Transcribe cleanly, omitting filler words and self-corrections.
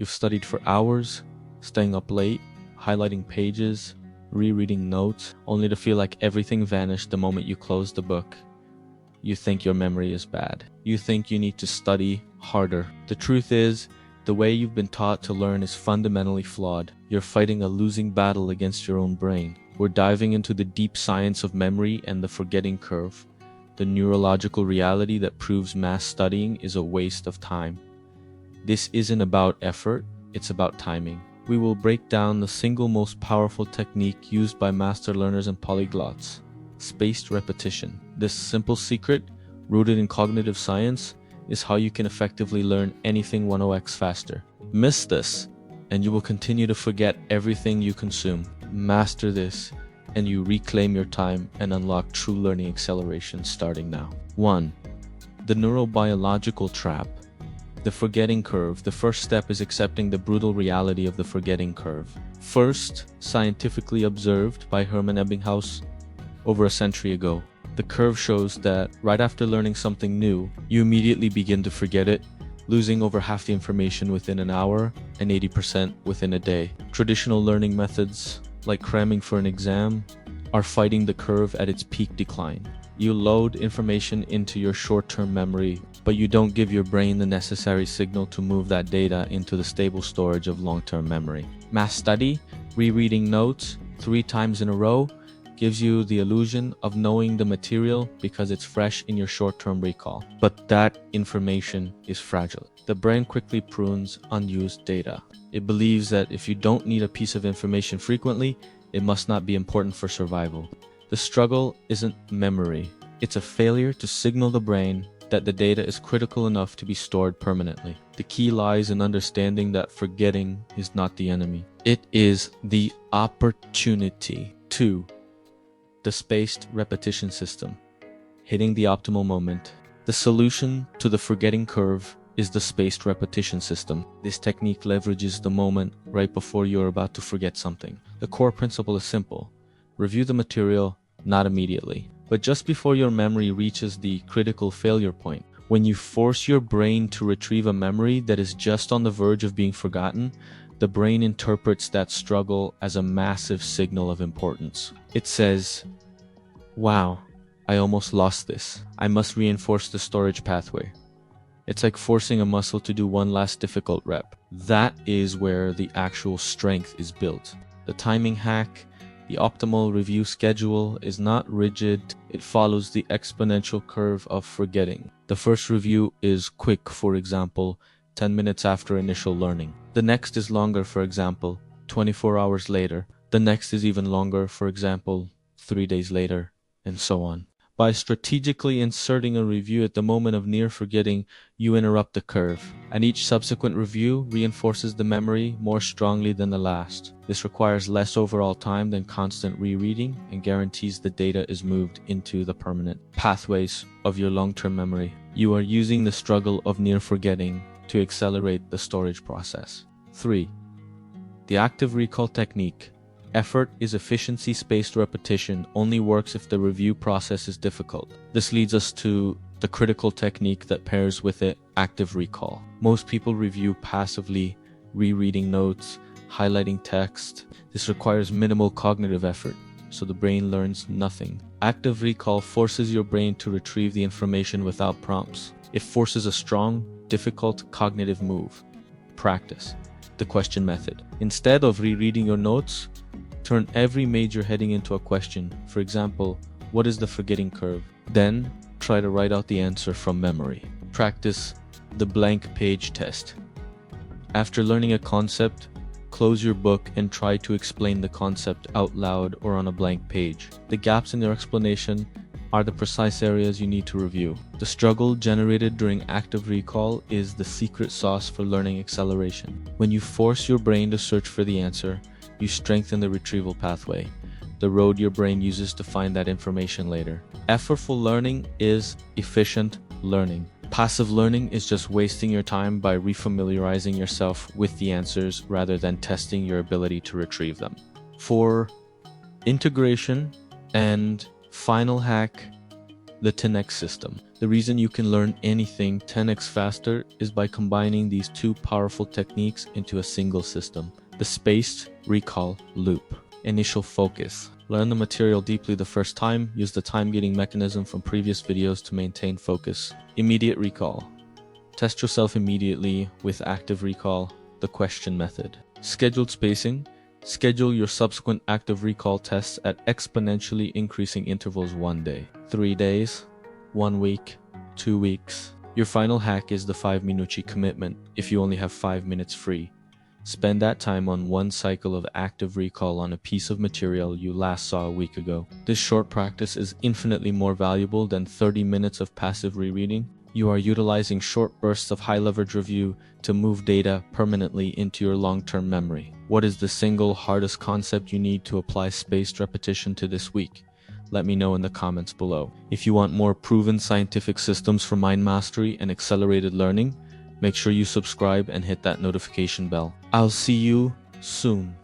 You've studied for hours, staying up late, highlighting pages, rereading notes, only to feel like everything vanished the moment you closed the book. You think your memory is bad. You think you need to study harder. The truth is, the way you've been taught to learn is fundamentally flawed. You're fighting a losing battle against your own brain. We're diving into the deep science of memory and the forgetting curve, the neurological reality that proves mass studying is a waste of time. This isn't about effort, it's about timing. We will break down the single most powerful technique used by master learners and polyglots: spaced repetition. This simple secret, rooted in cognitive science, is how you can effectively learn anything 10x faster. Miss this, and you will continue to forget everything you consume. Master this, and you reclaim your time and unlock true learning acceleration starting now. 1. The neurobiological trap. The forgetting curve. The first step is accepting the brutal reality of the forgetting curve. First, scientifically observed by Hermann Ebbinghaus over a century ago. The curve shows that right after learning something new, you immediately begin to forget it, losing over half the information within an hour and 80% within a day. Traditional learning methods, like cramming for an exam, are fighting the curve at its peak decline. You load information into your short-term memory, but you don't give your brain the necessary signal to move that data into the stable storage of long-term memory. Mass study, rereading notes 3 times in a row, gives you the illusion of knowing the material because it's fresh in your short-term recall. But that information is fragile. The brain quickly prunes unused data. It believes that if you don't need a piece of information frequently, it must not be important for survival. The struggle isn't memory. It's a failure to signal the brain that the data is critical enough to be stored permanently. The key lies in understanding that forgetting is not the enemy. It is the opportunity. 2. The spaced repetition system. Hitting the optimal moment. The solution to the forgetting curve is the spaced repetition system. This technique leverages the moment right before you're about to forget something. The core principle is simple. Review the material, not immediately, but just before your memory reaches the critical failure point. When you force your brain to retrieve a memory that is just on the verge of being forgotten, the brain interprets that struggle as a massive signal of importance. It says, "Wow, I almost lost this. I must reinforce the storage pathway." It's like forcing a muscle to do one last difficult rep. That is where the actual strength is built. The timing hack, the optimal review schedule, is not rigid. It follows the exponential curve of forgetting. The first review is quick, for example, 10 minutes after initial learning. The next is longer, for example, 24 hours later. The next is even longer, for example, 3 days later, and so on. By strategically inserting a review at the moment of near forgetting, you interrupt the curve, and each subsequent review reinforces the memory more strongly than the last. This requires less overall time than constant rereading and guarantees the data is moved into the permanent pathways of your long-term memory. You are using the struggle of near forgetting to accelerate the storage process. 3. The active recall technique. Effort is efficiency. Spaced repetition only works if the review process is difficult. This leads us to the critical technique that pairs with it: active recall. Most people review passively, rereading notes, highlighting text. This requires minimal cognitive effort, so the brain learns nothing. Active recall forces your brain to retrieve the information without prompts. It forces a strong, difficult cognitive move: practice. The question method. Instead of rereading your notes, turn every major heading into a question. For example, what is the forgetting curve? Then try to write out the answer from memory. Practice the blank page test. After learning a concept, close your book and try to explain the concept out loud or on a blank page. The gaps in your explanation are the precise areas you need to review. The struggle generated during active recall is the secret sauce for learning acceleration. When you force your brain to search for the answer, you strengthen the retrieval pathway, the road your brain uses to find that information later. Effortful learning is efficient learning. Passive learning is just wasting your time by refamiliarizing yourself with the answers rather than testing your ability to retrieve them. For integration and final hack, the 10x system. The reason you can learn anything 10x faster is by combining these two powerful techniques into a single system. The spaced recall loop. Initial focus. Learn the material deeply the first time. Use the time-gating mechanism from previous videos to maintain focus. Immediate recall. Test yourself immediately with active recall, the question method. Scheduled spacing. Schedule your subsequent active recall tests at exponentially increasing intervals: 1 day, 3 days, 1 week, 2 weeks. Your final hack is the 5 minuti commitment if you only have 5 minutes free. Spend that time on one cycle of active recall on a piece of material you last saw a week ago. This short practice is infinitely more valuable than 30 minutes of passive rereading. You are utilizing short bursts of high-leverage review to move data permanently into your long-term memory. What is the single hardest concept you need to apply spaced repetition to this week? Let me know in the comments below. If you want more proven scientific systems for mind mastery and accelerated learning, make sure you subscribe and hit that notification bell. I'll see you soon.